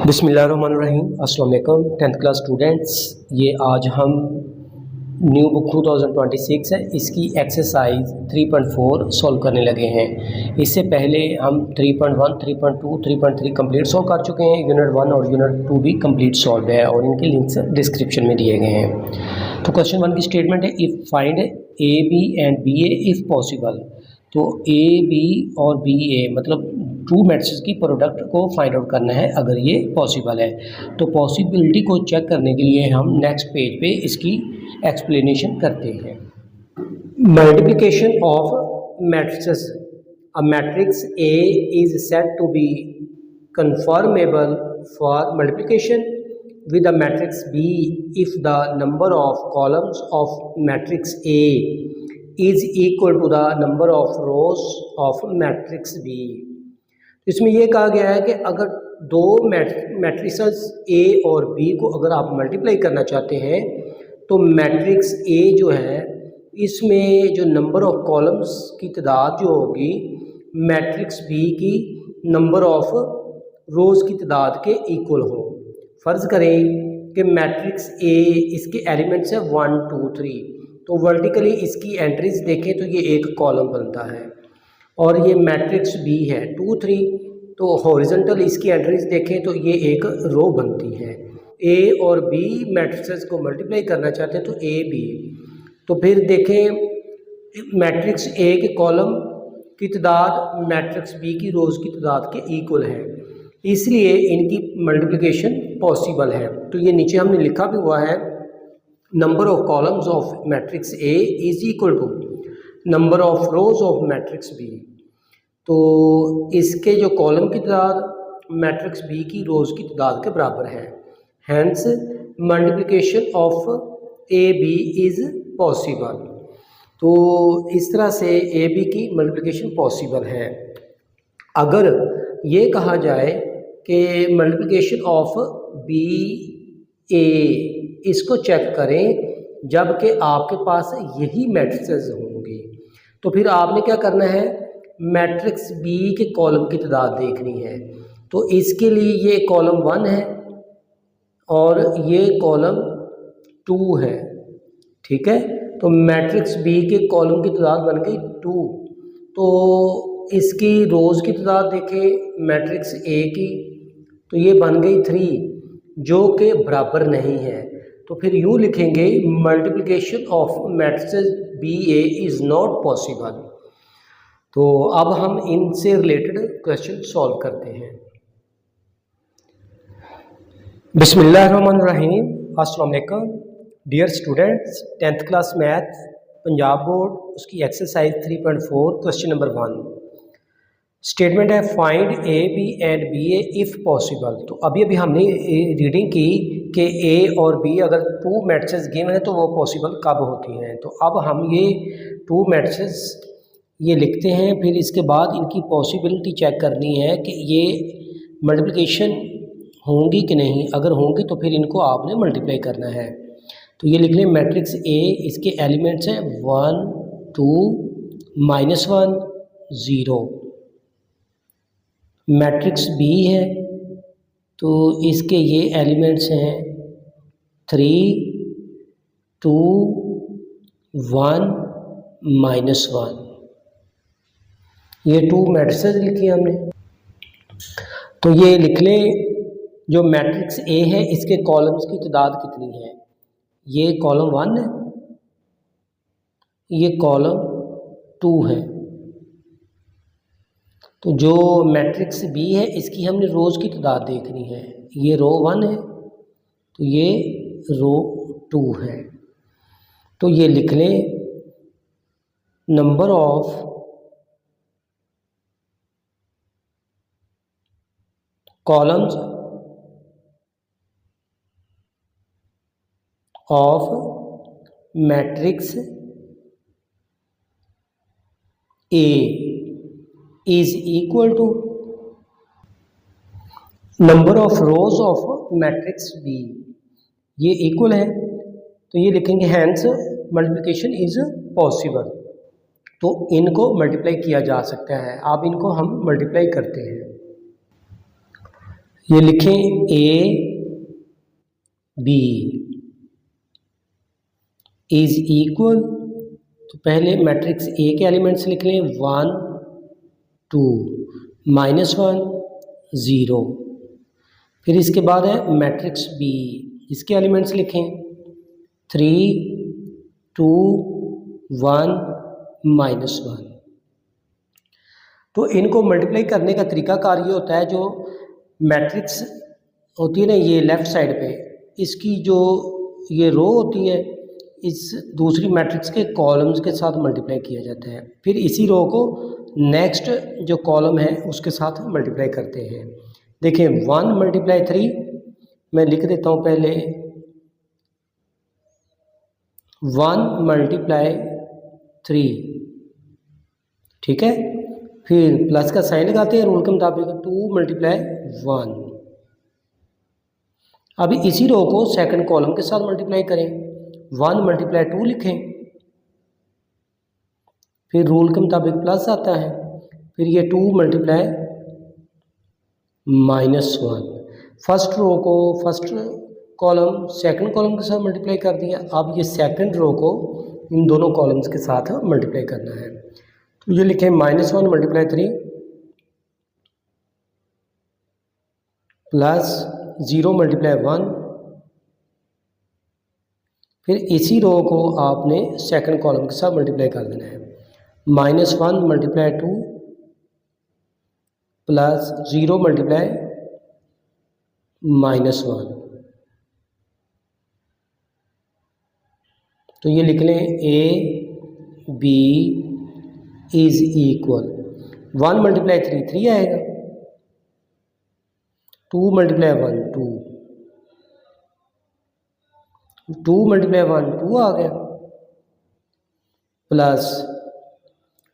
बिस्मिल्लाहिर्रहमानिर्रहीम। अस्सलाम वालेकुम 10th क्लास स्टूडेंट्स। ये आज हम न्यू बुक 2026 है, इसकी एक्सरसाइज 3.4 सॉल्व करने लगे हैं। इससे पहले हम 3.1, 3.2, 3.3 कंप्लीट सॉल्व कर चुके हैं। यूनिट 1 और यूनिट 2 भी कंप्लीट सॉल्व है और इनके लिंक्स डिस्क्रिप्शन में दिए गए हैं। तो क्वेश्चन 1 की स्टेटमेंट है, if find A B and B A if possible. तो ए बी और बी ए मतलब टू मैट्रिक्स की प्रोडक्ट को फाइंड आउट करना है अगर ये पॉसिबल है। तो पॉसिबिलिटी को चेक करने के लिए हम नेक्स्ट पेज पे इसकी एक्सप्लेनेशन करते हैं। Multiplication of matrix. A matrix A is said to be conformable for multiplication with a matrix B if the number of columns of matrix A is equal to the number of rows of matrix B। इसमें यह कहा गया है कि अगर दो matrices A और B को अगर आप मल्टीप्लाई करना चाहते हैं तो मैट्रिक्स A जो है इसमें जो नंबर ऑफ कॉलम्स की तादाद जो होगी मैट्रिक्स B की नंबर ऑफ रोज़ की तादाद के इक्वल हो। फ़र्ज़ करें कि मैट्रिक्स ए इसके एलिमेंट्स हैं 1 2 3, तो वर्टिकली इसकी एंट्रीज देखें तो ये एक कॉलम बनता है और ये मैट्रिक्स बी है 2 3, तो हॉरिजॉन्टल इसकी एंट्रीज देखें तो ये एक रो बनती है। ए और बी मैट्रिक्स को मल्टीप्लाई करना चाहते हैं तो ए बी, तो फिर देखें मैट्रिक्स ए के कॉलम की तादाद मैट्रिक्स बी की रोज़ की तादाद के इक्वल है, इसलिए इनकी मल्टीप्लिकेशन पॉसिबल है। तो ये नीचे हमने लिखा भी हुआ है, number of columns of matrix A is equal to number of rows of matrix B. तो इसके जो कॉलम की तादाद मैट्रिक्स बी की रोज़ की तादाद के बराबर है, hence multiplication of A B is possible. तो इस तरह से ए बी की मल्टीप्लिकेशन पॉसिबल है। अगर ये कहा जाए कि मल्टीप्लिकेशन ऑफ बी ए इसको चेक करें जबकि आपके पास यही मैट्रिसेस होंगी, तो फिर आपने क्या करना है, मैट्रिक्स बी के कॉलम की तादाद देखनी है। तो इसके लिए ये कॉलम 1 है और ये कॉलम 2 है, ठीक है। तो मैट्रिक्स बी के कॉलम की तादाद बन गई 2, तो इसकी रोज़ की तादाद देखें मैट्रिक्स ए की तो ये बन गई 3 जो कि बराबर नहीं है। तो फिर यूँ लिखेंगे multiplication of matrix B A is not possible. तो अब हम इनसे रिलेटेड क्वेश्चन सॉल्व करते हैं। बिस्मिल्लाहिर्रहमानिर्रहीम। अस्सलाम वालेकुम dear students, 10th class math Punjab board उसकी एक्सरसाइज 3.4 क्वेश्चन नंबर 1। स्टेटमेंट है, find A B and B A if possible. तो अभी हमने रीडिंग की कि ए और बी अगर टू मैट्रिसेस गिवन है तो वो पॉसिबल कब होती हैं। तो अब हम ये टू मैट्रिसेस ये लिखते हैं, फिर इसके बाद इनकी पॉसिबिलिटी चेक करनी है कि ये मल्टीप्लिकेशन होंगी कि नहीं। अगर होंगी तो फिर इनको आपने मल्टीप्लाई करना है। तो ये लिख लें, मैट्रिक्स ए इसके एलिमेंट्स हैं 1 2 -1 0। मैट्रिक्स बी है तो इसके ये एलिमेंट्स हैं 3 2 1 -1। ये टू मैट्रिसेस लिखी हमने। तो ये लिख लें, जो मैट्रिक्स ए है इसके कॉलम्स की तादाद कितनी है। ये कॉलम 1 है, ये कॉलम 2 है। तो जो मैट्रिक्स बी है इसकी हमने रोज़ की तादाद देखनी है। ये रो 1 है तो ये रो 2 है। तो ये लिख लें, number of columns of matrix A is equal to number of rows of matrix B. ये इक्वल है तो ये लिखेंगे हैंस मल्टीप्लिकेशन इज पॉसिबल। तो इनको मल्टीप्लाई किया जा सकता है। अब इनको हम मल्टीप्लाई करते हैं। ये लिखें ए बी इज इक्वल, तो पहले मैट्रिक्स ए के एलिमेंट्स लिख लें 1 2 -1 0। फिर इसके बाद है मैट्रिक्स बी, इसके एलिमेंट्स लिखें 3 2 1 -1। तो इनको मल्टीप्लाई करने का तरीकाकार ये होता है, जो मैट्रिक्स होती है ना ये लेफ़्ट साइड पे, इसकी जो ये रो होती है इस दूसरी मैट्रिक्स के कॉलम्स के साथ मल्टीप्लाई किया जाता है, फिर इसी रो को नेक्स्ट जो कॉलम है उसके साथ मल्टीप्लाई करते हैं। देखिए 1 × 3 मैं लिख देता हूँ पहले 1 × 3, ठीक है। फिर प्लस का साइन लगाते हैं रूल के मुताबिक 2 × 1। अभी इसी रो को सेकंड कॉलम के साथ मल्टीप्लाई करें, 1 × 2 लिखें, फिर रूल के मुताबिक प्लस आता है, फिर ये 2 × -1। फर्स्ट रो को फर्स्ट कॉलम सेकंड कॉलम के साथ मल्टीप्लाई कर दिया, अब ये सेकंड रो को इन दोनों कॉलम्स के साथ मल्टीप्लाई करना है। तो ये लिखें -1 × 3 प्लस 0 × 1, फिर इसी रो को आपने सेकंड कॉलम के साथ मल्टीप्लाई कर देना है। -1 × 2 प्लस 0 × -1। तो ये लिख लें ए बी इज इक्वल 1 × 3 3 आएगा, 2 × 1 2, 2 × 1 2 आ गया, प्लस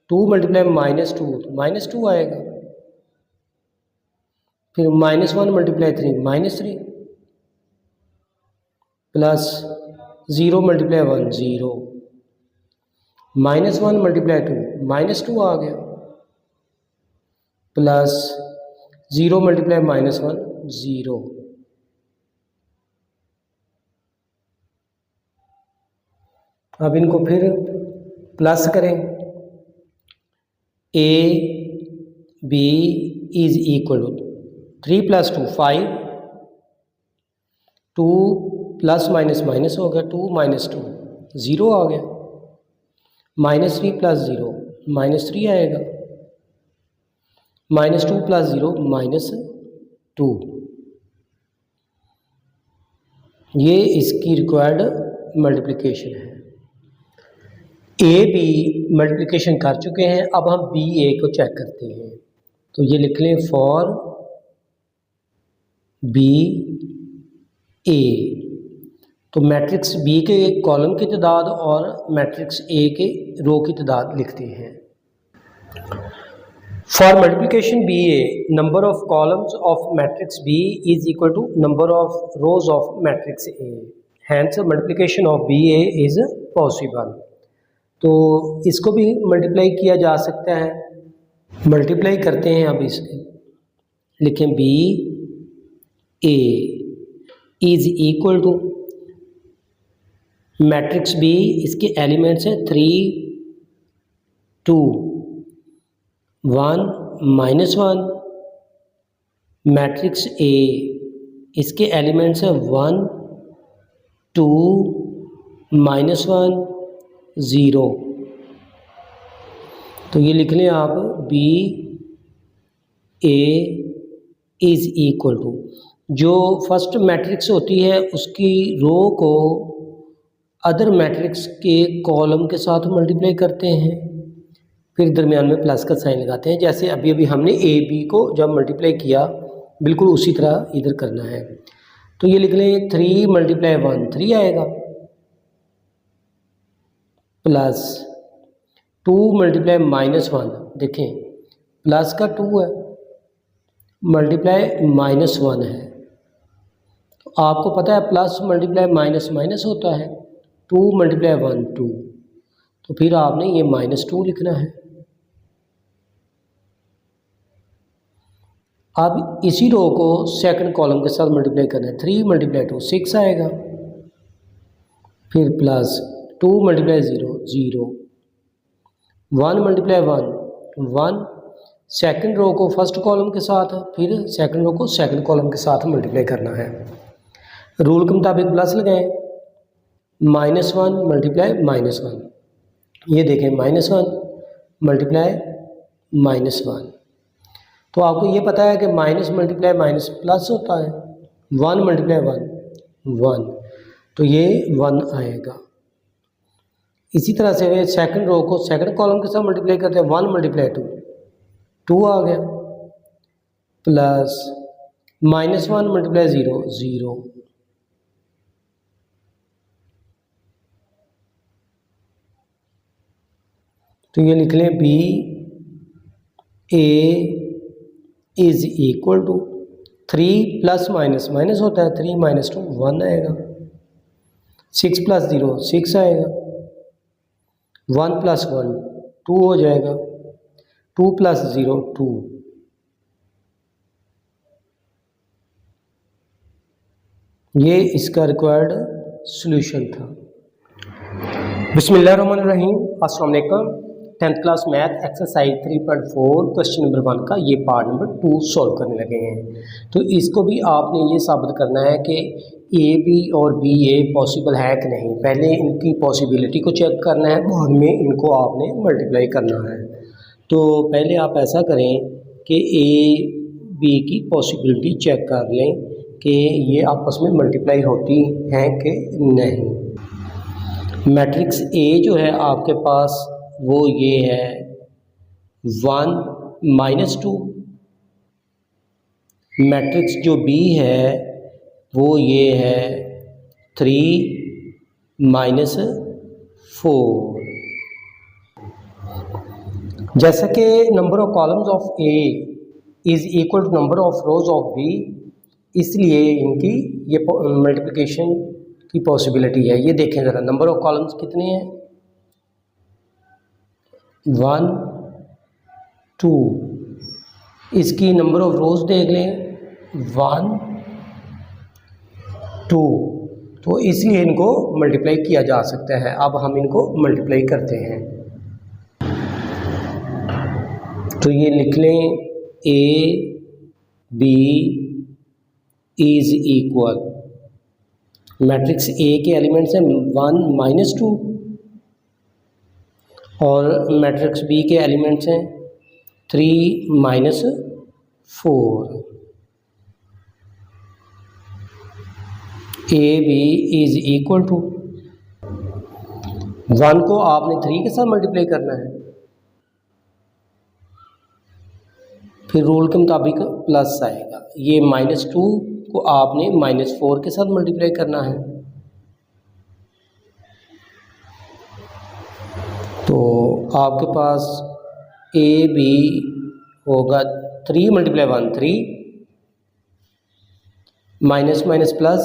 2 × -2 -2 आएगा, फिर -1 × 3 -3, प्लस 0 × 1 0, -1 × 2 -2 आ गया, प्लस 0 × -1 0। अब इनको फिर प्लस करें, A B is equal 3 + 2 5, 2 plus minus minus हो गया, 2 - 2 0 आ गया, -3 + 0 -3 आएगा, -2 + 0 -2। ये इसकी रिक्वायर्ड मल्टीप्लिकेशन है। ए बी मल्टीप्लिकेशन कर चुके हैं, अब हम बी ए को चेक करते हैं। तो ये लिख लें फॉर बी ए, तो मैट्रिक्स बी के कॉलम की तादाद और मैट्रिक्स ए के रो की तादाद लिखते हैं। For multiplication B A, number of columns of matrix B is equal to number of rows of matrix A, hence multiplication of B A is possible. तो इसको भी मल्टीप्लाई किया जा सकता है, मल्टीप्लाई करते हैं। अब इसके लिखें B A is equal to matrix B, इसके एलिमेंट्स हैं 3 2 1 -1, मैट्रिक्स ए इसके एलिमेंट्स हैं 1 2 -1 0। तो ये लिख लें आप B A is equal to, जो फर्स्ट मैट्रिक्स होती है उसकी रो को अदर मैट्रिक्स के कॉलम के साथ मल्टीप्लाई करते हैं, फिर दरमियान में प्लस का साइन लगाते हैं। जैसे अभी अभी हमने ए बी को जब मल्टीप्लाई किया, बिल्कुल उसी तरह इधर करना है। तो ये लिख लें 3 × 1 3 आएगा, प्लस 2 × -1, देखें प्लस का 2 है, मल्टीप्लाई -1 है। तो आपको पता है प्लस मल्टीप्लाई माइनस माइनस होता है, 2 × 1 2, तो फिर आपने ये -2 लिखना है। अब इसी रो को सेकंड कॉलम के साथ मल्टीप्लाई करना है। 3 × 2 6 आएगा, फिर प्लस 2 × 0 0, 1 × 1 1, सेकंड रो को फर्स्ट कॉलम के साथ, फिर सेकंड रो को सेकंड कॉलम के साथ मल्टीप्लाई करना है। रूल के मुताबिक प्लस लगाएं, -1 × -1, ये देखें -1 मल्टीप्लाई -1, तो आपको ये पता है कि माइनस मल्टीप्लाई माइनस प्लस होता है। 1 × 1 1, तो ये 1 आएगा। इसी तरह से सेकंड रो को सेकंड कॉलम के साथ मल्टीप्लाई करते हैं। 1 × 2 2 आ गया, प्लस -1 × 0 0, तो ये लिख लें B A is equal to 3 + minus होता है, 3 - 2 1 आएगा, 6 + 0 6 आएगा, 1 + 1 2 हो जाएगा, 2 + 0 2, ये इसका रिक्वायर्ड सॉल्यूशन था। बिस्मिल्लाहिर्रहमानिर्रहीम, अस्सलाम वालेकुम। 10th class math exercise 3.4 question number 1 का ये पार्ट नंबर 2 सॉल्व करने लगे हैं। तो इसको भी आपने ये साबित करना है कि ए बी और बी ए पॉसिबल है कि नहीं। पहले इनकी पॉसिबिलिटी को चेक करना है, बाद में इनको आपने मल्टीप्लाई करना है। तो पहले आप ऐसा करें कि ए बी की पॉसिबिलिटी चेक कर लें कि ये आपस में मल्टीप्लाई होती हैं कि नहीं। मैट्रिक्स ए जो है आपके पास वो ये है 1 - 2, मैट्रिक्स जो बी है वो ये है 3 - 4। जैसा कि number of columns of A is equal to number of rows of B, इसलिए इनकी ये मल्टीप्लिकेशन की पॉसिबिलिटी है। ये देखें ज़रा, नंबर ऑफ कॉलम्स कितने हैं, 1 2, इसकी नंबर ऑफ रोज देख लें 1 2, तो इसलिए इनको मल्टीप्लाई किया जा सकता है। अब हम इनको मल्टीप्लाई करते हैं, तो ये लिख लें A B is equal, matrix A के एलिमेंट्स हैं 1 - 2 और मैट्रिक्स बी के एलिमेंट्स हैं 3 - 4। A B is equal to 1 को आपने 3 के साथ मल्टीप्लाई करना है, फिर रूल के मुताबिक प्लस आएगा। ये -2 को आपने -4 के साथ मल्टीप्लाई करना है, तो आपके पास ए बी होगा 3 × 1 3, minus plus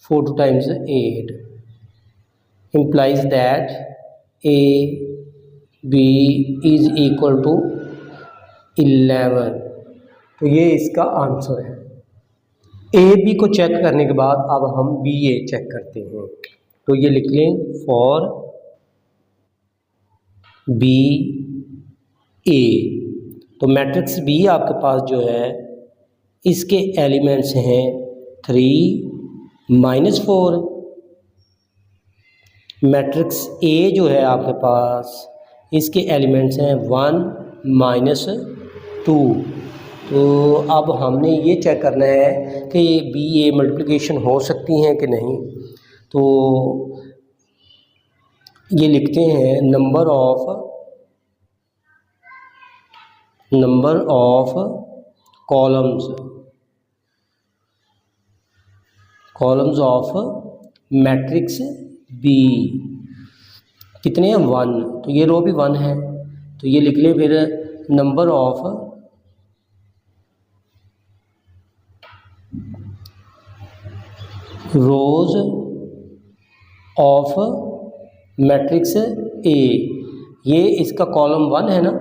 4 2 times 8 implies that A B is equal to 11। तो ये इसका आंसर है। ए बी को चेक करने के बाद अब हम बी ए चेक करते हैं, तो ये लिख लें फॉर बी ए। तो मैट्रिक्स बी आपके पास जो है इसके एलिमेंट्स हैं 3 - 4, मैट्रिक्स ए जो है आपके पास इसके एलिमेंट्स हैं 1 - 2। तो अब हमने ये चेक करना है कि बी ए मल्टीप्लिकेशन हो सकती हैं कि नहीं। तो ये लिखते हैं number of columns of matrix B कितने हैं, 1, तो ये रो भी 1 है, तो ये लिख लें फिर number of rows of matrix ए। ये इसका कॉलम 1 है ना,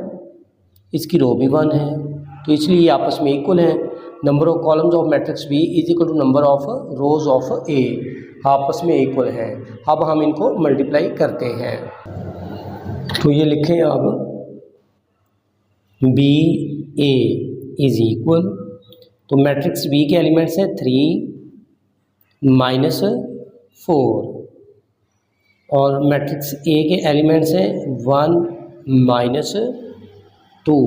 इसकी रो भी 1 है, तो इसलिए ये आपस में इक्वल हैं। Number of columns of matrix B is equal to number of rows of A, आपस में इक्वल हैं। अब हम इनको मल्टीप्लाई करते हैं। तो ये लिखें अब बी ए इज इक्वल, तो मैट्रिक्स बी के एलिमेंट्स हैं 3 माइनस 4 और मैट्रिक्स ए के एलिमेंट्स हैं 1 माइनस 2।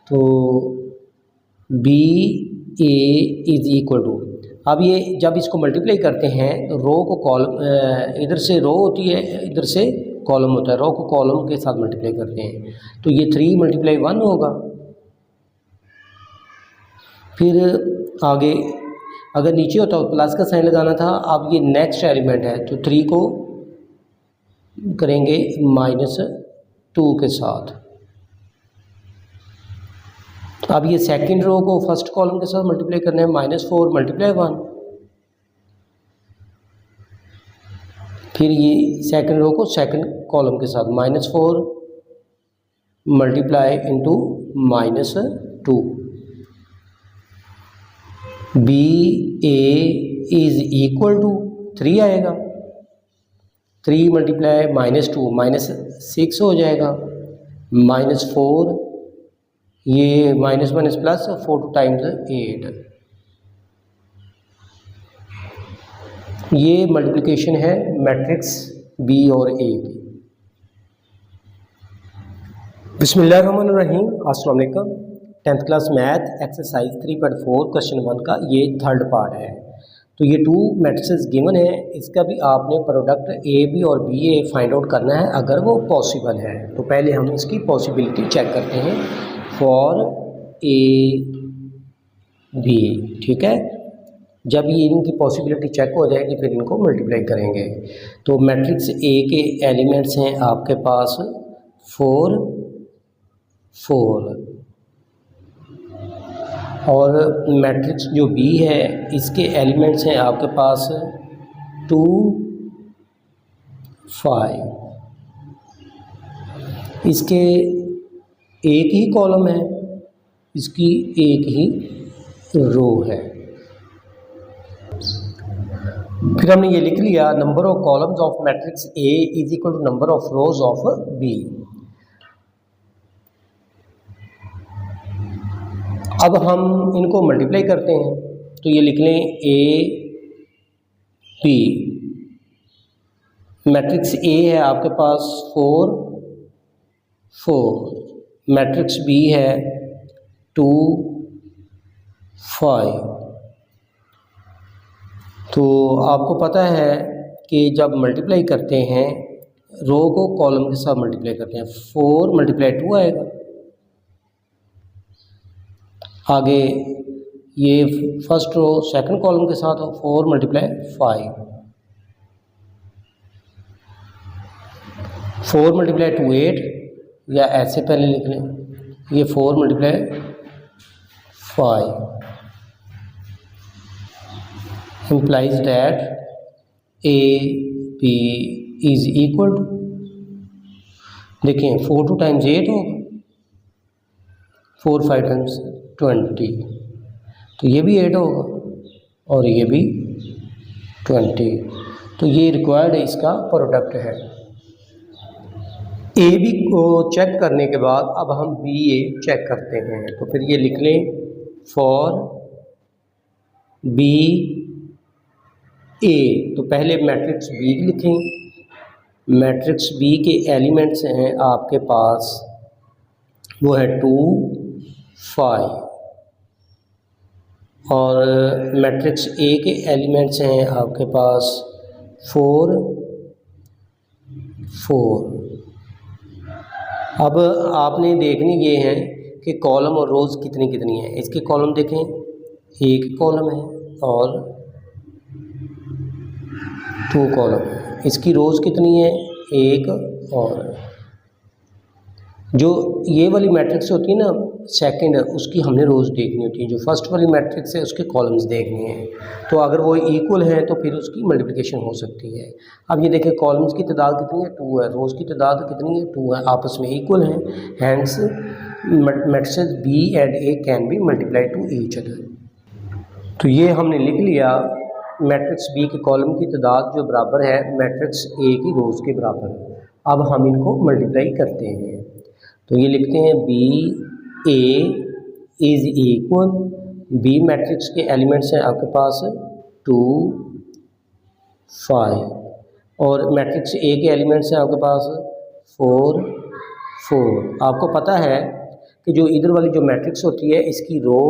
तो B A is equal to, अब ये जब इसको मल्टीप्लाई करते हैं तो रो को कॉलम, इधर से रो होती है, इधर से कॉलम होता है, रो को कॉलम के साथ मल्टीप्लाई करते हैं। तो ये 3 मल्टीप्लाई 1 होगा। फिर आगे अगर नीचे होता तो प्लस का साइन लगाना था। अब ये नेक्स्ट एलिमेंट है तो 3 को करेंगे -2 के साथ। अब ये सेकंड रो को फर्स्ट कॉलम के साथ मल्टीप्लाई करना है, -4 मल्टीप्लाई 1। फिर ये सेकंड रो को सेकंड कॉलम के साथ -4 multiply into -2। B A is equal to 3 आएगा, 3 मल्टीप्लाई -2 -6 हो जाएगा, -4 ये माइनस प्लस 4 टाइम्स 8। ये मल्टीप्लिकेशन है मैट्रिक्स बी और ए की। बिस्मिल्लाहिर्रहमानिर्रहीम, अस्सलाम वालेकुम। 10th class math exercise 3.4 question 1 का ये थर्ड पार्ट है। तो ये 2 मैट्रिसेस गिवन है, इसका भी आपने प्रोडक्ट ए बी और बी ए फाइंड आउट करना है अगर वो पॉसिबल है। तो पहले हम इसकी पॉसिबिलिटी चेक करते हैं फॉर ए बी, ठीक है। जब ये इनकी पॉसिबिलिटी चेक हो जाएगी फिर इनको मल्टीप्लाई करेंगे। तो मैट्रिक्स ए के एलिमेंट्स हैं आपके पास 4 4 और मैट्रिक्स जो बी है इसके एलिमेंट्स हैं आपके पास 2 5। इसके एक ही कॉलम है, इसकी एक ही रो है। फिर हमने ये लिख लिया number of columns of matrix A is equal to number of rows of B. अब हम इनको मल्टीप्लाई करते हैं तो ये लिख लें ए बी। मैट्रिक्स ए है आपके पास 4 4, मैट्रिक्स बी है 2 5। तो आपको पता है कि जब मल्टीप्लाई करते हैं रो को कॉलम के साथ मल्टीप्लाई करते हैं, 4 मल्टीप्लाई 2 आएगा। आगे ये फर्स्ट रो सेकंड कॉलम के साथ 4 मल्टीप्लाई 5, 4 मल्टीप्लाई 2 8, या ऐसे पहले लिख लें ये 4 multiply 5 implies that a b is equal to, देखें 4 2 टाइम्स 8 होगा, 4 5 टाइम्स 20, तो ये भी 8 होगा और ये भी 20। तो ये रिक्वायर्ड इसका प्रोडक्ट है। ए बी को चेक करने के बाद अब हम बी ए चेक करते हैं। तो फिर ये लिख लें फॉर बी ए। तो पहले मैट्रिक्स बी लिखें। मैट्रिक्स बी के एलिमेंट्स हैं आपके पास, वो है 2 5 और मैट्रिक्स ए के एलिमेंट्स हैं आपके पास 4 4। अब आपने देखनी ये है कि कॉलम और रोज़ कितनी कितनी है। इसके कॉलम देखें, एक कॉलम है और 2 कॉलम है। इसकी रोज़ कितनी है, 1 और जो ये वाली मैट्रिक्स होती है ना सेकंड, उसकी हमने रोज़ देखनी होती है। जो फर्स्ट वाली मैट्रिक्स है उसके कॉलम्स देखने हैं। तो अगर वो इक्वल हैं तो फिर उसकी मल्टीप्लिकेशन हो सकती है। अब ये देखें कॉलम्स की तादाद कितनी है, 2 है, रोज़ की तादाद कितनी है, 2 है, आपस में इक्वल हैं। Hence matrices B and A can be multiply to each other. तो ये हमने लिख लिया मैट्रिक्स बी के कॉलम की तादाद जो बराबर है मैट्रिक्स ए की रोज़ के बराबर। अब हम इनको मल्टीप्लाई करते हैं, तो ये लिखते हैं B A is equal, B matrix के एलिमेंट्स हैं आपके पास 2 5 और मैट्रिक्स ए के एलिमेंट्स हैं आपके पास 4 4। आपको पता है कि जो इधर वाली जो मैट्रिक्स होती है इसकी रो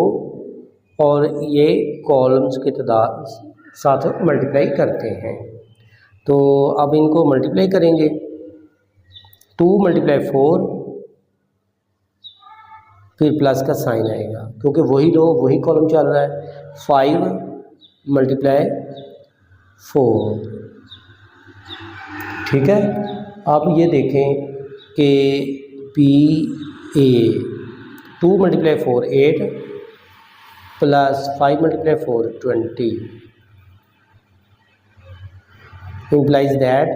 और ये कॉलम्स के तादाद साथ मल्टीप्लाई करते हैं। तो अब इनको मल्टीप्लाई करेंगे, 2 × 4 फिर प्लस का साइन आएगा क्योंकि वही रो वही कॉलम चल रहा है। 5 × 4, ठीक है। आप ये देखें कि P A 2 × 4 8 plus 5 × 4 20 implies that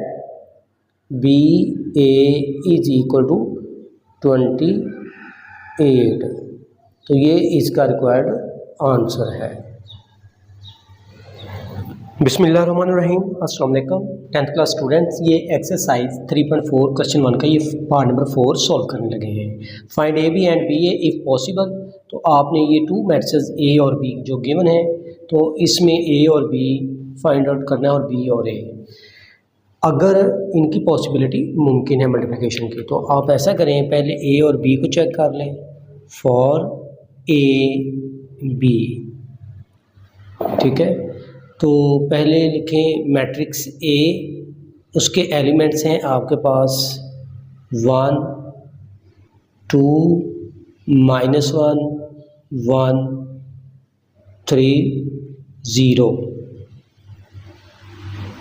B A is equal to 28। तो ये इसका रिक्वायर्ड आंसर है। बिस्मिल्लाहिर्रहमानिर्रहीम, अस्सलाम वालेकुम 10th क्लास स्टूडेंट्स। ये एक्सरसाइज 3.4 क्वेश्चन 1 का ये पार्ट नंबर 4 सॉल्व करने लगे हैं। Find A B and B A if possible. तो आपने ये 2 मैट्रिसेस ए और बी जो गिवन है तो इसमें ए और बी फाइंड आउट करना है और बी और ए अगर इनकी पॉसिबिलिटी मुमकिन है मल्टीप्लिकेशन की। तो आप ऐसा करें, पहले ए और बी को चेक कर लें। फॉर ए बी, ठीक है। तो पहले लिखें मैट्रिक्स ए, उसके एलिमेंट्स हैं आपके पास 1 2 -1 1 3 0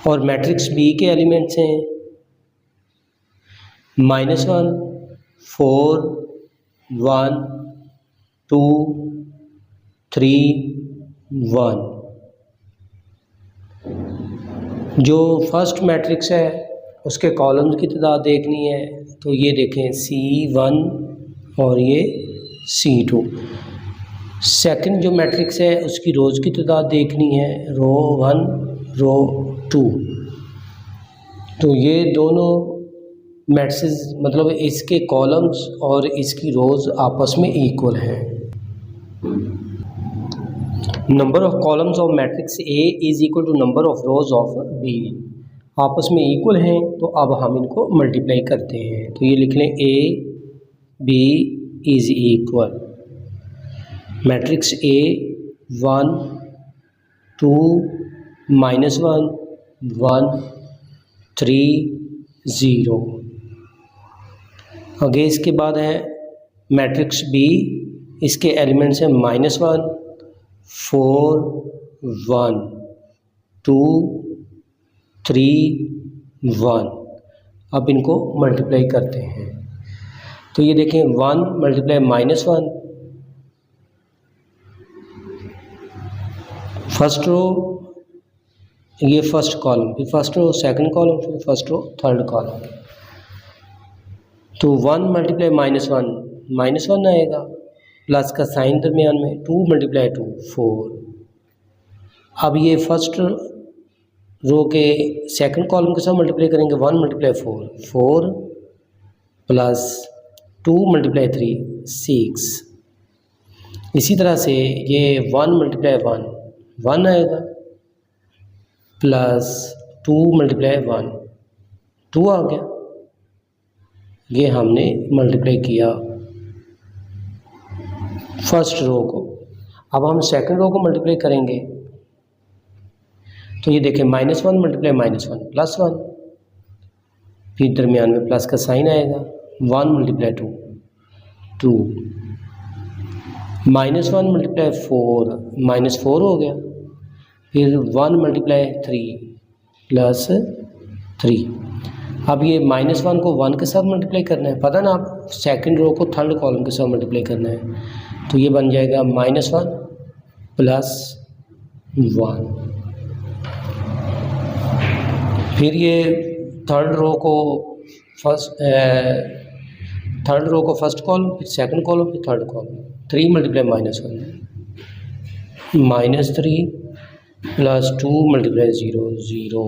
और मैट्रिक्स बी के एलिमेंट्स हैं -1 4 1 2 3 1। जो फर्स्ट मैट्रिक्स है उसके कॉलम्स की तादाद देखनी है, तो ये देखें C1 और ये C2। सेकंड जो मैट्रिक्स है उसकी रोज़ की तादाद देखनी है, रो 1 रो 2। तो ये दोनों मैट्रिक्स मतलब इसके कॉलम्स और इसकी रोज़ आपस में इक्वल हैं। Number of columns of matrix A is equal to number of rows of B, आपस में इक्वल हैं। तो अब हम इनको मल्टीप्लाई करते हैं, तो ये लिख लें A B is equal matrix A 1 2 -1 1 3 0। आगे इसके बाद है मैट्रिक्स बी, इसके एलिमेंट्स हैं -1 4 1 2 3 1। अब इनको मल्टीप्लाई करते हैं, तो ये देखें 1 × -1 फर्स्ट रो, ये फर्स्ट कॉलम, फिर फर्स्ट रो सेकंड कॉलम, फिर फर्स्ट रो थर्ड कॉलम। तो 1 × -1 आएगा, प्लस का साइन दरमियान में, 2 × 2 4। अब ये फर्स्ट रो के सेकंड कॉलम के साथ मल्टीप्लाई करेंगे, 1 × 4 4 प्लस 2 × 3 6। इसी तरह से ये 1 × 1 आएगा, प्लस 2 × 1 2 आ गया। ये हमने मल्टीप्लाई किया फर्स्ट रो को। अब हम सेकंड रो को मल्टीप्लाई करेंगे, तो ये देखें -1 × -1 +1, फिर दरमियान में प्लस का साइन आएगा, 1 × 2 2 -1 × 4 -4 हो गया, फिर 1 × 3 +3। अब ये -1 को 1 के साथ मल्टीप्लाई करना है, पता ना आप सेकंड रो को थर्ड कॉलम के साथ मल्टीप्लाई करना है, तो ये बन जाएगा -1 + 1। फिर ये थर्ड रो को थर्ड रो को फर्स्ट कॉलम, फिर सेकंड कॉलम, फिर third column. 3 multiply -1 -3 plus 2 multiply 0 0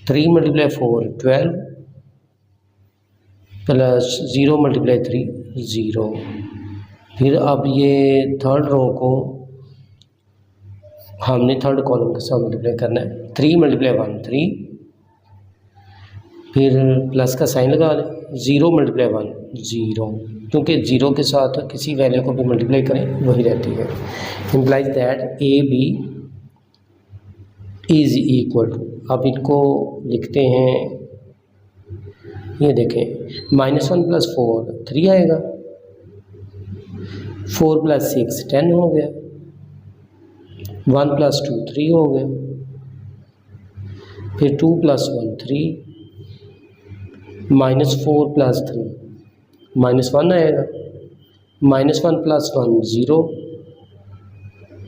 3 multiply 4 12 plus 0 multiply 3 0। फिर अब ये थर्ड रो को हमने थर्ड कॉलम के साथ मल्टीप्लाई करना है। 3 मल्टीप्लाई 1 3, फिर प्लस का साइन लगा लें। 0 मल्टीप्लाई 1 0, क्योंकि 0 के साथ किसी वैल्यू को भी मल्टीप्लाई करें वही रहती है। Implies that A B is equal to, अब इनको लिखते हैं, ये देखें -1 + 4 3 आएगा, 4 + 6 10 हो गया, 1 + 2 3 हो गया, फिर 2 + 1 3, -4 + 3 -1 आएगा, -1 + 1 0,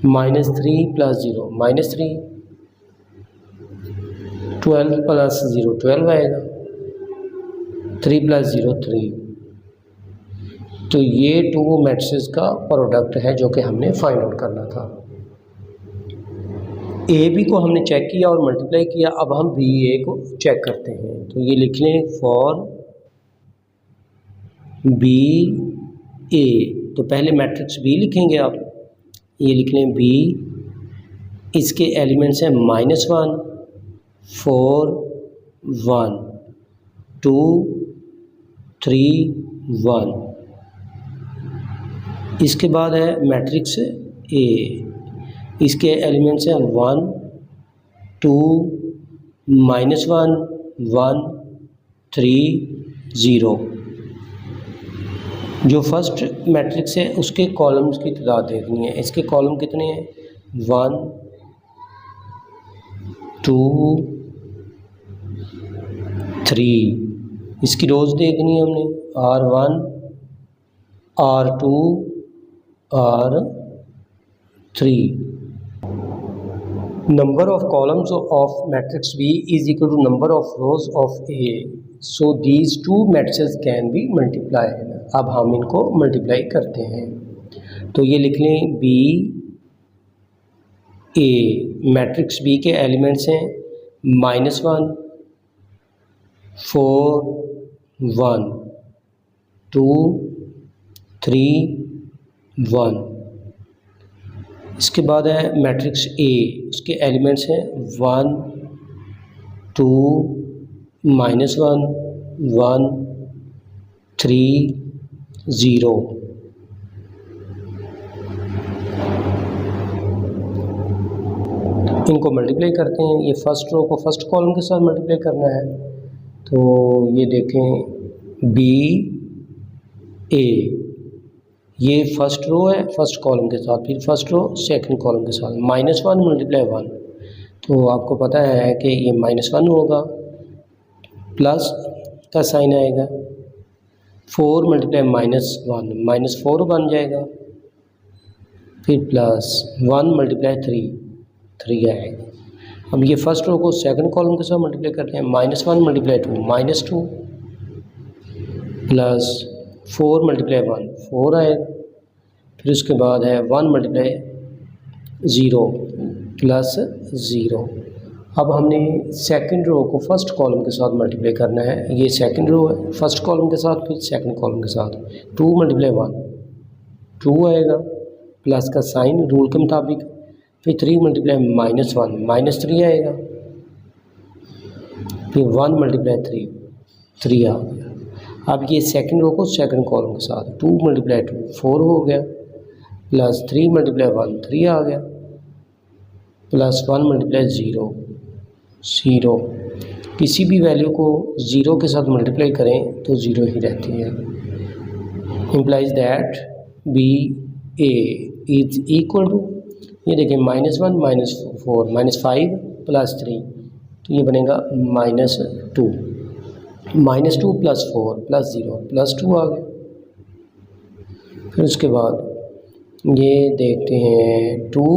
-3 + 0 -3, 12 + 0 12 आएगा, 3 + 0 3। तो ये 2 मैट्रिसेस का प्रोडक्ट है जो कि हमने फाइंड आउट करना था। ए बी को हमने चेक किया और मल्टीप्लाई किया, अब हम बी ए को चेक करते हैं। तो ये लिख लें फॉर बी ए, तो पहले मैट्रिक्स बी लिखेंगे आप, ये लिख लें बी, इसके एलिमेंट्स हैं -1 4 1 2 3 1। इसके बाद है मैट्रिक्स ए, इसके एलिमेंट्स हैं 1 2 -1 1 3 0। जो फर्स्ट मैट्रिक्स है उसके कॉलम्स की तादाद देखनी है। इसके कॉलम कितने हैं 1 2 3। इसकी रोज़ देखनी है हमने R1 R2 R3। Number of columns of matrix B is equal to number of rows of A. So these two matrices can be multiplied. अब हम इनको मल्टीप्लाई करते हैं, तो ये लिख लें बी ए, मैट्रिक्स बी के एलिमेंट्स हैं -1 4 1 2 3 1। इसके बाद है मैट्रिक्स ए, उसके एलिमेंट्स हैं 1 2 -1 1 3 0। इनको मल्टीप्लाई करते हैं। ये फर्स्ट रो को फर्स्ट कॉलम के साथ मल्टीप्लाई करना है, तो ये देखें बी ए, ये फर्स्ट रो है फर्स्ट कॉलम के साथ, फिर फर्स्ट रो सेकंड कॉलम के साथ। -1 × 1, तो आपको पता है कि ये -1 होगा, प्लस का साइन आएगा, 4 × -1 -4 बन जाएगा, फिर प्लस 1 × 3 3 आएगा। अब ये फर्स्ट रो को सेकंड कॉलम के साथ मल्टीप्लाई करते हैं। -1 × 2 -2 प्लस 4 × 1 4 आएगा, फिर उसके बाद है 1 × 0 प्लस 0। अब हमने सेकंड रो को फर्स्ट कॉलम के साथ मल्टीप्लाई करना है। ये सेकंड रो है फर्स्ट कॉलम के साथ, फिर सेकंड कॉलम के साथ। 2 × 1 2 आएगा, प्लस का साइन रूल के मुताबिक, फिर 3 × -1 -3 आएगा, फिर 1 × 3 3 आ गया। अब ये सेकंड रो को सेकंड कॉलम के साथ 2 × 2 4 हो गया, प्लस 3 × 1 3 आ गया, प्लस 1 × 0 0। किसी भी वैल्यू को 0 के साथ मल्टीप्लाई करें तो 0 ही रहती है। Implies that B A is equal to, ये देखिए -1 -4 -5 प्लस 3, तो ये बनेगा -2 -2 + 4 + 0 +2 आ गया। फिर उसके बाद ये देखते हैं 2,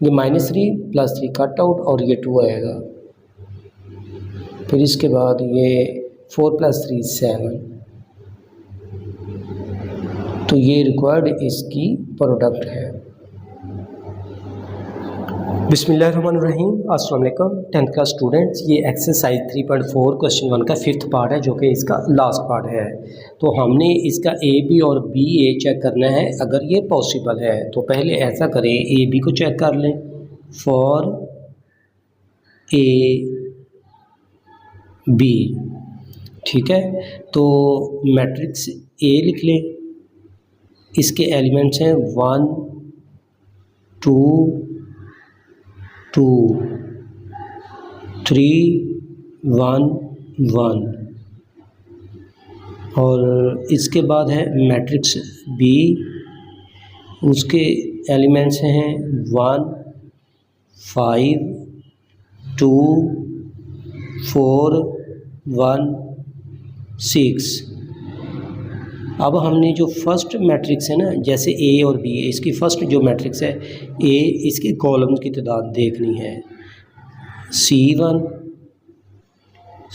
ये -3 + 3 कट आउट और ये 2 आएगा। फिर इसके बाद ये 4 + 3 7, तो ये रिक्वायर्ड इसकी प्रोडक्ट है। बिस्मिल्लाहिर्रहमानिर्रहीम, अस्सलाम वालेकुम 10th क्लास स्टूडेंट्स। ये एक्सरसाइज 3.4 क्वेश्चन 1 का 5th पार्ट है, जो कि इसका लास्ट पार्ट है। तो हमने इसका ए बी और बी ए चेक करना है अगर ये पॉसिबल है। तो पहले ऐसा करें, ए बी को चेक कर लें। फॉर ए बी, ठीक है। तो मैट्रिक्स ए लिख लें, इसके एलिमेंट्स हैं 1 2 2 3 1 1। और इसके बाद है मैट्रिक्स बी, उसके एलिमेंट्स हैं 1 5 2 4 1 6। अब हमने जो फर्स्ट मैट्रिक्स है ना, जैसे ए और बी, इसकी फ़र्स्ट जो मैट्रिक्स है ए, इसके कॉलम्स की तादाद देखनी है। C1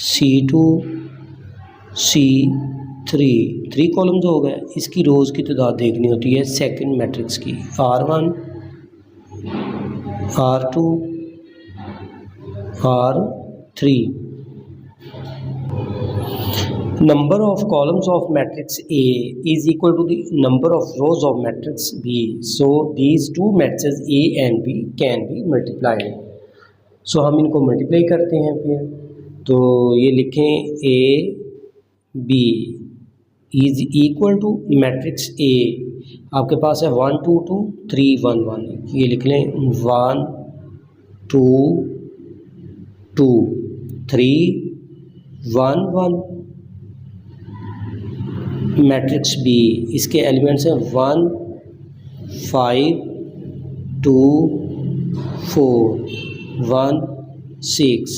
C2 C3, 3 कॉलम्स हो गए। इसकी रोज़ की तादाद देखनी होती है सेकंड मैट्रिक्स की। R1 R2 R3। Number of columns of matrix A is equal to the number of rows of matrix B. So these two matrices A and B can be multiplied. So हम इनको multiply करते हैं फिर। तो ये लिखें A B is equal to matrix A। आपके पास है 1 2 2 3 1 1। ये लिख लें 1 2 2 3 1 1। मैट्रिक्स बी, इसके एलिमेंट्स हैं 1 5 2 4 1 6।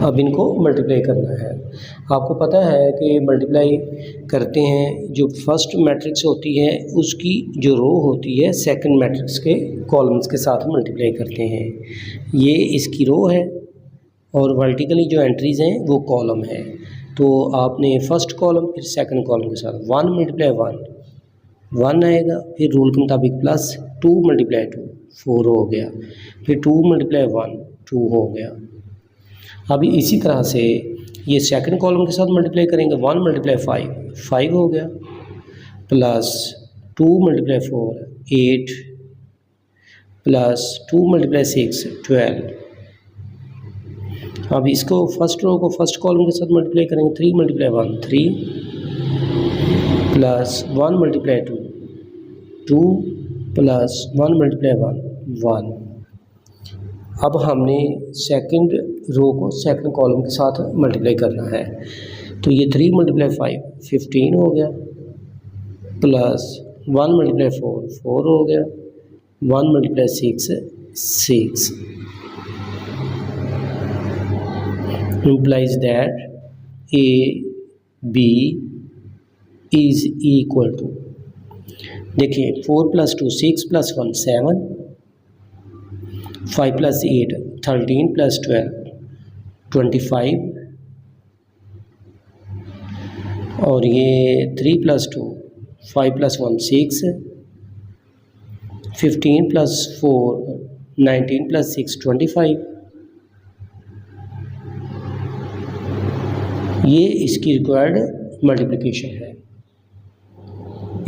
अब इनको मल्टीप्लाई करना है। आपको पता है कि मल्टीप्लाई करते हैं, जो फर्स्ट मैट्रिक्स होती है उसकी जो रो होती है सेकंड मैट्रिक्स के कॉलम्स के साथ मल्टीप्लाई करते हैं। ये इसकी रो है और वर्टिकली जो एंट्रीज़ हैं वो कॉलम है। तो आपने फर्स्ट कॉलम फिर सेकंड कॉलम के साथ 1 मल्टीप्लाई 1 1 आएगा, फिर रूल के मुताबिक प्लस 2 मल्टीप्लाई 2 4 हो गया, फिर 2 मल्टीप्लाई 1 2 हो गया। अभी इसी तरह से ये सेकंड कॉलम के साथ मल्टीप्लाई करेंगे। 1 मल्टीप्लाई 5 5 हो गया, प्लस 2 मल्टीप्लाई 4 8, प्लस 2 मल्टीप्लाई 6 12। अब इसको फर्स्ट रो को फर्स्ट कॉलम के साथ मल्टीप्लाई करेंगे। 3 multiply 1 3, plus 1 multiply 2 2, plus 1 multiply 1 1। अब हमने सेकंड रो को सेकंड कॉलम के साथ मल्टीप्लाई करना है। तो ये 3 मल्टीप्लाई 5 15 हो गया, प्लस 1 मल्टीप्लाई 4 4 हो गया, 1 multiply 6 6। implies that A B is equal to, देखिए 4 + 2 6 + 1 7, 5 + 8 13 + 12 25, और ये 3 + 2 5 + 1 6, 15 + 4 19 + 6 25। ये इसकी रिक्वायर्ड मल्टीप्लिकेशन है।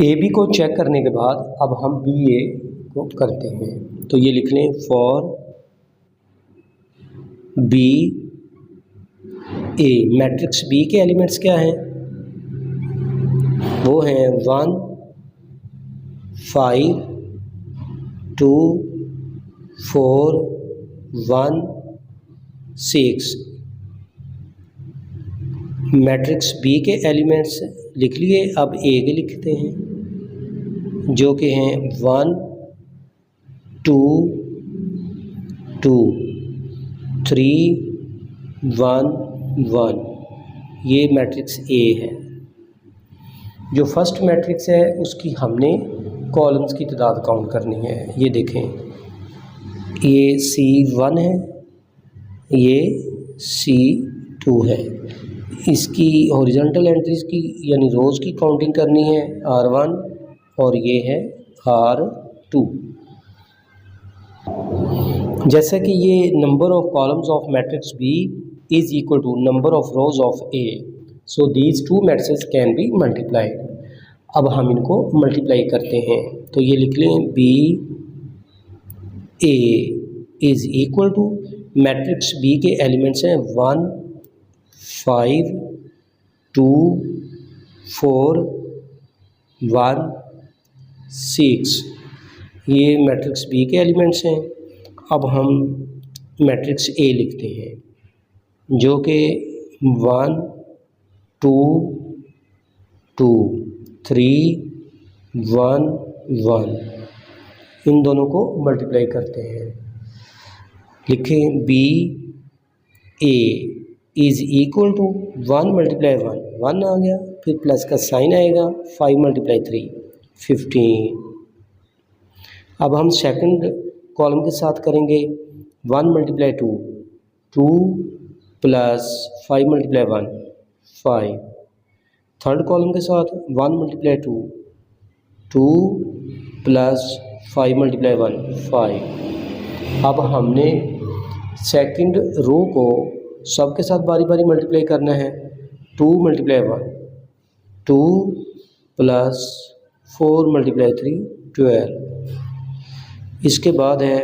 ए बी को चेक करने के बाद अब हम बी ए को करते हैं। तो ये लिख लें for B A. Matrix B के एलिमेंट्स क्या हैं? वो हैं 1 5 2 4 1 6। मैट्रिक्स बी के एलिमेंट्स लिख लिए। अब ए के लिखते हैं, जो कि हैं 1 2 2 3 1 1। ये मैट्रिक्स ए है। जो फर्स्ट मैट्रिक्स है उसकी हमने कॉलम्स की तादाद काउंट करनी है। ये देखें, ये C1 है, ये C2 है। इसकी हॉरिजॉन्टल एंट्रीज की यानी रोज़ की काउंटिंग करनी है R1 और ये है R2। जैसा कि ये number of columns of matrix B is equal to number of rows of A, so these two matrix can be multiplied. अब हम इनको मल्टीप्लाई करते हैं, तो ये लिख लें B A is equal to matrix B के एलिमेंट्स हैं 1 5 2 4 1 6। ये मैट्रिक्स B के एलिमेंट्स हैं। अब हम मैट्रिक्स A लिखते हैं जो कि 1 2 2 3 1 1, इन दोनों को मल्टीप्लाई करते हैं। लिखें B A is equal to 1 multiply 1 आ गया, फिर प्लस का साइन आएगा, 5 मल्टीप्लाई 3 15। अब हम सेकंड कॉलम के साथ करेंगे 1 multiply 2 plus 5 multiply 1 5। Third column के साथ 1 मल्टीप्लाई 2 प्लस 5 मल्टीप्लाई 1 5। अब हमने सेकंड रो को सब के साथ बारी बारी मल्टीप्लाई करना है। 2 मल्टीप्लाई 1 2 प्लस 4 मल्टीप्लाई 3 12। इसके बाद है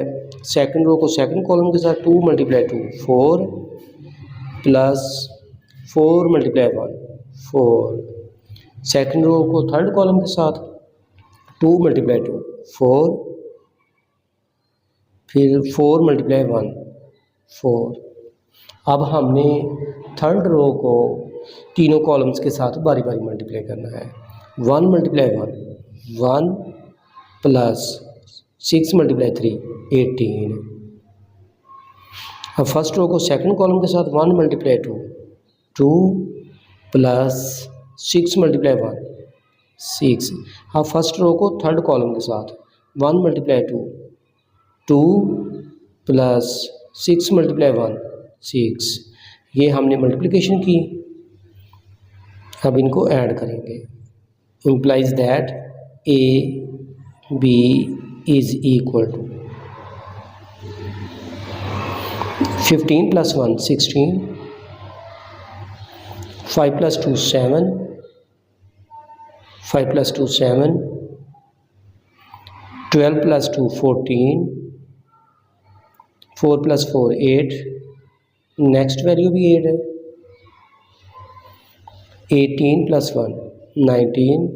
सेकंड रो को सेकंड कॉलम के साथ 2 multiply 2 4 plus 4 multiply 1 4। Second row को थर्ड कॉलम के साथ 2 मल्टीप्लाई 2 4, फिर 4 मल्टीप्लाई 1 4। अब हमने थर्ड रो को तीनों कॉलम्स के साथ बारी बारी मल्टीप्लाई करना है। 1 मल्टीप्लाई 1 प्लस 6 मल्टीप्लाई 3 18। अब फर्स्ट रो को सेकंड कॉलम के साथ 1 मल्टीप्लाई 2 प्लस 6 मल्टीप्लाई 1 6। अब फर्स्ट रो को थर्ड कॉलम के साथ 1 मल्टीप्लाई 2 प्लस 6 मल्टीप्लाई 1 6। ये हमने मल्टीप्लिकेशन की। अब इनको ऐड करेंगे। Implies that A B is equal to 15 plus 1 16 5 plus 2 7 5 plus 2 7 12 plus 2 14 4 plus 4 8। Next value भी 8 है। 18 प्लस 1 19,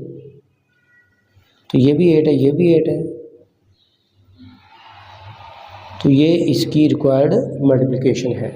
तो ये भी 8 है, ये भी 8 है। तो ये इसकी रिक्वायर्ड मल्टीप्लिकेशन है।